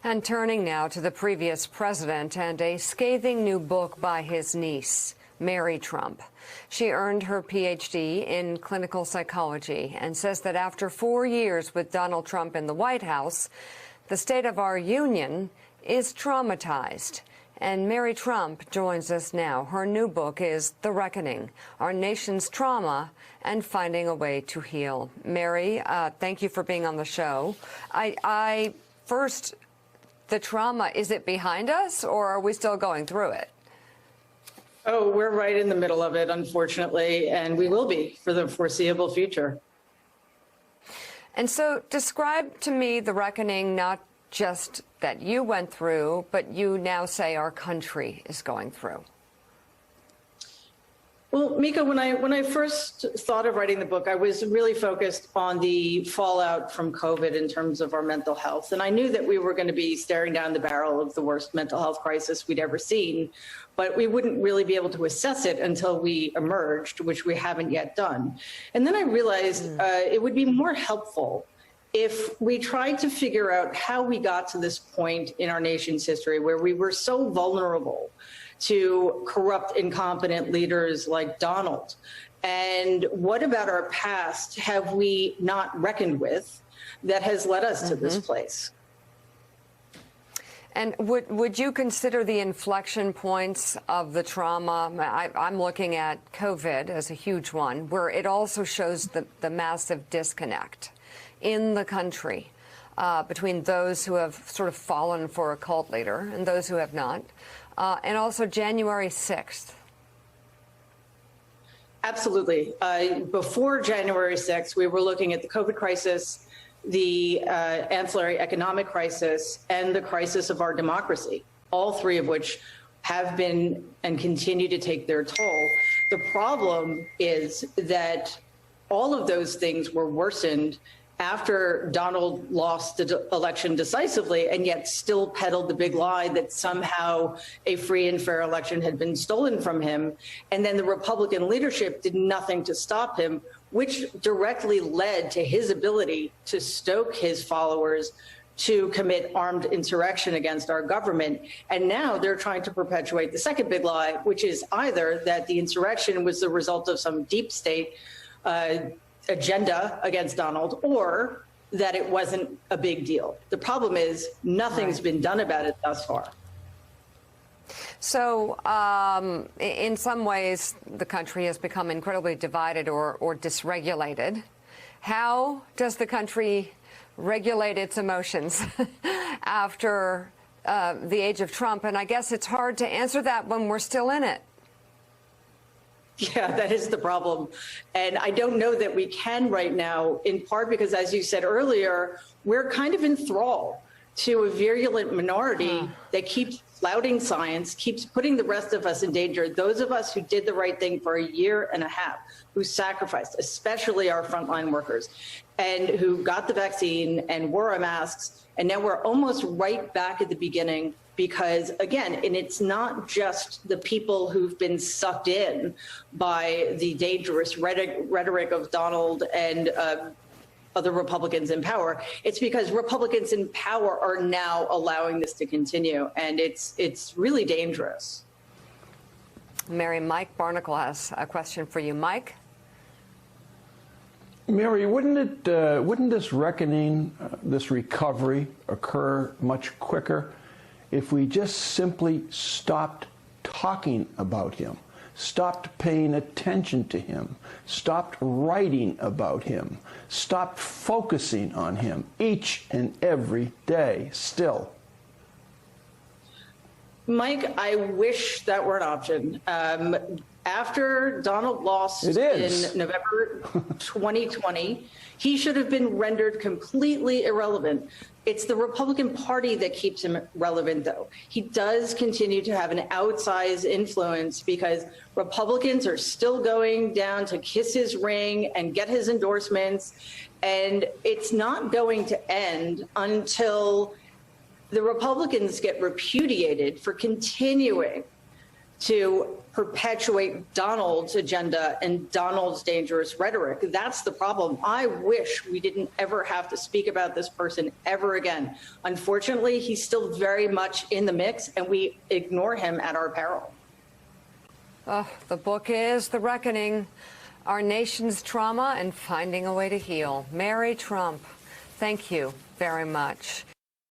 And turning now to the previous president and a scathing new book by his niece, Mary Trump. She earned her Ph.D. in clinical psychology and says that after 4 years with Donald Trump in the White House, the state of our union is traumatized. And Mary Trump joins us now. Her new book is The Reckoning, Our Nation's Trauma and Finding a Way to Heal. Mary, thank you for being on the show. First, the trauma, is it behind us or are we still going through it? Oh, we're right in the middle of it, unfortunately, and we will be for the foreseeable future. And so describe to me the reckoning, not just that you went through, but you now say our country is going through. Well, Mika, when I first thought of writing the book, I was really focused on the fallout from COVID in terms of our mental health. And I knew that we were going to be staring down the barrel of the worst mental health crisis we'd ever seen, but we wouldn't really be able to assess it until we emerged, which we haven't yet done. And then I realized it would be more helpful if we tried to figure out how we got to this point in our nation's history where we were so vulnerable to corrupt, incompetent leaders like Donald. And what about our past have we not reckoned with that has led us to this place? And would you consider the inflection points of the trauma? I'm looking at COVID as a huge one, where it also shows the massive disconnect in the country between those who have sort of fallen for a cult leader and those who have not. And also January 6th. Absolutely. Before January 6th, we were looking at the COVID crisis, the ancillary economic crisis, and the crisis of our democracy, all three of which have been and continue to take their toll. The problem is that all of those things were worsened after Donald lost the election decisively and yet still peddled the big lie that somehow a free and fair election had been stolen from him. And then the Republican leadership did nothing to stop him, which directly led to his ability to stoke his followers to commit armed insurrection against our government. And now they're trying to perpetuate the second big lie, which is either that the insurrection was the result of some deep state agenda against Donald, or that it wasn't a big deal. The problem is nothing's been done about it thus far. So in some ways, the country has become incredibly divided or dysregulated. How does the country regulate its emotions after the age of Trump? And I guess it's hard to answer that when we're still in it. Yeah, that is the problem. And I don't know that we can right now, in part because, as you said earlier, we're kind of in thrall to a virulent minority that keeps flouting science, keeps putting the rest of us in danger. Those of us who did the right thing for a year and a half, who sacrificed, especially our frontline workers, and who got the vaccine and wore our masks. And now we're almost right back at the beginning because, again, and it's not just the people who've been sucked in by the dangerous rhetoric of Donald and other Republicans in power. It's because Republicans in power are now allowing this to continue, and it's really dangerous. Mary, Mike Barnicle has a question for you. Mike? Mary, wouldn't this reckoning, this recovery occur much quicker if we just simply stopped talking about him, stopped paying attention to him, stopped writing about him, stopped focusing on him each and every day still? Mike, I wish that were an option. After Donald lost in November 2020, he should have been rendered completely irrelevant. It's the Republican Party that keeps him relevant, though. He does continue to have an outsized influence because Republicans are still going down to kiss his ring and get his endorsements. And it's not going to end until the Republicans get repudiated for continuing to perpetuate Donald's agenda and Donald's dangerous rhetoric. That's the problem. I wish we didn't ever have to speak about this person ever again. Unfortunately, he's still very much in the mix, and we ignore him at our peril. The book is The Reckoning, Our Nation's Trauma and Finding a Way to Heal. Mary Trump, thank you very much.